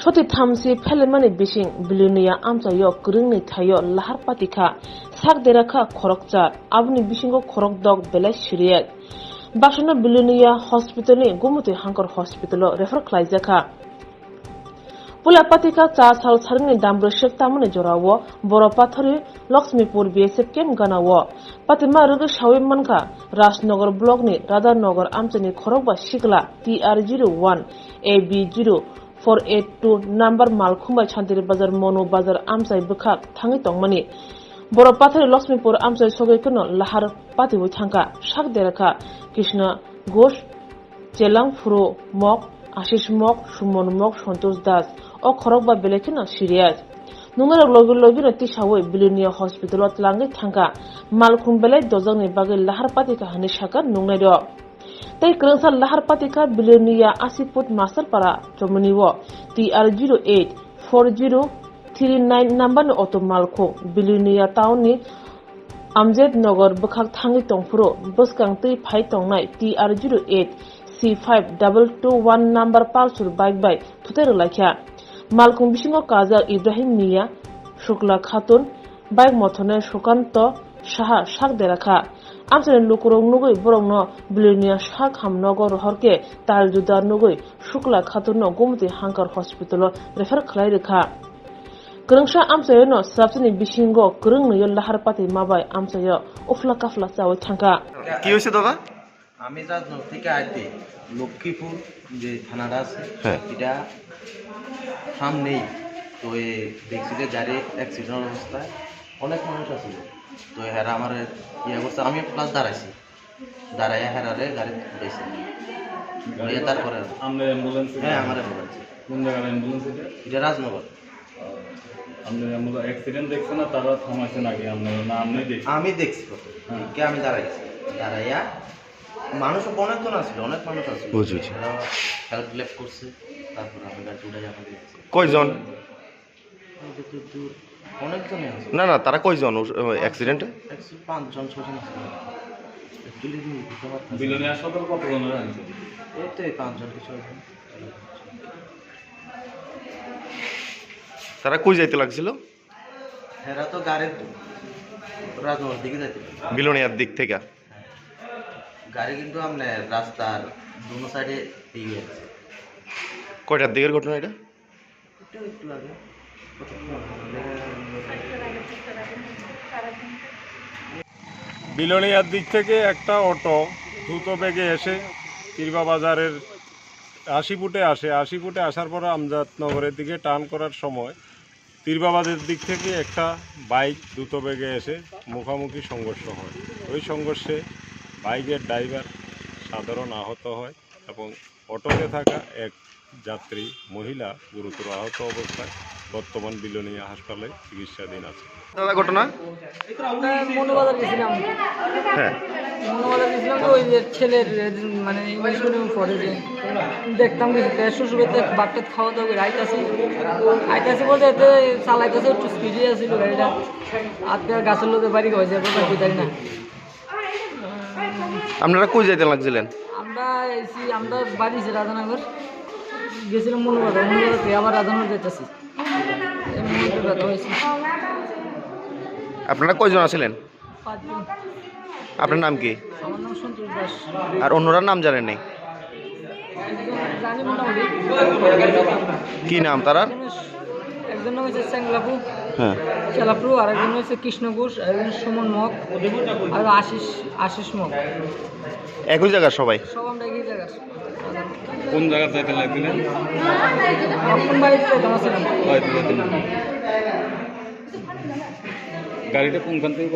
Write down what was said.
Shoti thamsi phelemani bishing bilunia amchaio Kwrwngnwi Thaio Lahar Patikha sakderaka Khorok char abni bishingo Khorok dog belai shiriyek Bakshana bilunia hospital ni gumuti hankor hospital refer khlaijaka Pula Patikha cha sal sarni dambro shektamani jorawo boro pathori Lakshmipur BSF kem ganawo Patinairog shawi manka Rajnagar block ni Radhanagar amchani Khorok ba shikla TR01 AB0 482 number Malkhumbai Chantiri Bazar Mono Bazar Amchai Bukhak Thangi Tongmani Boro Pathori Lakshmipur Amchai Sogai Kuno Lahar Patiwi Thangka Shakderaka Krishna Ghosh Chelang Furo Mok Ashish Mok Shumon Mok Santosh Das O Khorok ba Belekina Shiriyaj Nungarok logi Tishawe Bilunia Hospital Tlangi Thangka Malkhum Belai Dozangni Bagi Lahar Patikha Hani Shaka Nungaido Tei Kwrwngnwi Lahar Patikha bilunia asiput master para Chomaniwo TR08 4039 number ni auto malkho bilunia town ni Amchaioni bukhak thangi tongfuro buskang tei phai tongnai TR08 C5221 number palsur bike by thuter lakha malkhung bisingo kajak Ibrahim Miya Shukla Khatun bike mothone Sukanto Saha sakderakha Amchaioni Kwrwngnwi borongno bilunia sak hamnogo rohorke taljudar nugui Shukla Khatunno gumuti hankar hospital refer khlairikha Kwrwngnwi Amchaioni sabchini bisingo Kwrwngnwi Lahar Pati mabai Amchaio ufla kafla chawi thangka কি হইছে দাদা আমি রাজনগর থেকে আইতে লক্ষ্মীপুর যে থানাটা আছে এটা সামনেই তো দেখছি যে গাড়ি অ্যাক্সিডেন্ট অবস্থায় অনেক মানুষ আছে তো হেরা আমার ইয়ে করছে আমি প্লাস দাঁড়াইছি দাঁড়াইয়া হেরারে গাড়ি উঠেছি তারপরে আমরা অ্যাম্বুলেন্স হ্যাঁ আমার অ্যাম্বুলেন্স কোন জায়গার অ্যাম্বুলেন্স এটা রাজনগর আপনি অ্যাম্বুলেন্স অ্যাক্সিডেন্ট দেখছেন না তারা থামাইছে নাকি আপনারা না আপনি দেখছেন আমি দেখছি কত কে আমি দাঁড়াইছি দাঁড়াইয়া মানুষ অনেকজন আসছিল অনেক মানুষ আসছিল বুঝেছি হেল্প লেফট করছে তারপরে আমি গাড়ি উঠে যাবো কয়জন অনেকজনই আছে না না তারা কয়জন অ্যাক্সিডেন্টে 5জন 6জন আছে অ্যাকচুয়ালি বুঝতে পারতাম বিলনে হাসপাতাল কতজনের আছে এই তো 5জন কি 6জন তারা কই যাইতে লাগছিল এরা তো গাড়ির রাজনগর দিকে যাইতে বিলনিয়ার দিক থেকে গাড়ি কিন্তু আমনে রাস্তার দুনো সাইডে দিয়ে আছে কয়টার দিকের ঘটনা এটা একটু আগে বিলনিয়ার দিক থেকে একটা অটো দ্রুত বেগে এসে তিরবা বাজারের 80 ফুটে আসে 80 ফুটে আসার পর আমজাদনগরের দিকে টার্ন করার সময় তিরবা বাজারের দিক থেকে একটা বাইক দ্রুত বেগে এসে মুখোমুখি সংঘর্ষ হয় ওই সংঘর্ষে বাইকের ড্রাইভার সাধারণ আহত হয় এবং অটোতে থাকা এক যাত্রী মহিলা গুরুতর আহত অবস্থায় বর্তমান বিলনিয়া হাসপাতালে চিকিৎসাধীন আছে দাদা ঘটনা মনোবাজার গেছিলাম হ্যাঁ মনোবাজার গেছিলাম তো ওই যে ছেলের মানে ইংলিশ মিডিয়াম পড়ে যে দেখতাম শ্বশুরবাড়িতে বাট্টাত খাওয়া দাওয়া করে আইতাছি বলতে এতে চালাইতেছে একটু স্পিডে আসছিল গাড়িটা আজকে গাছের লোকের বাড়ি হয়েছে বুঝাই না আপনারা কই যাইতে লাগছিলেন আমরা বাড়ি রাধানগর গেছিলাম মনোবাজার থেকে আবার রাধানগর যেতেছি ব্যথা হয়েছে আপনারা কয়জন আছিলেন 5 জন আপনার নাম কি আমার নাম সন্তোষ দাস আর অন্যরা নাম জানেন নাই জানি মোটামুটি কি নাম তারা একজন নাম হচ্ছে স্যাংলাপু হ্যাঁ চেলাপু আর একজন হচ্ছে কৃষ্ণ ঘোষ আর একজন সুমন মক আর আশিস মক একই জায়গার সবাই সব আমরা একই জায়গার কোন জায়গা যাইতে লাগছিলেন কোন বাড়িতে যেতাম গাড়িটা কোনখান থেকে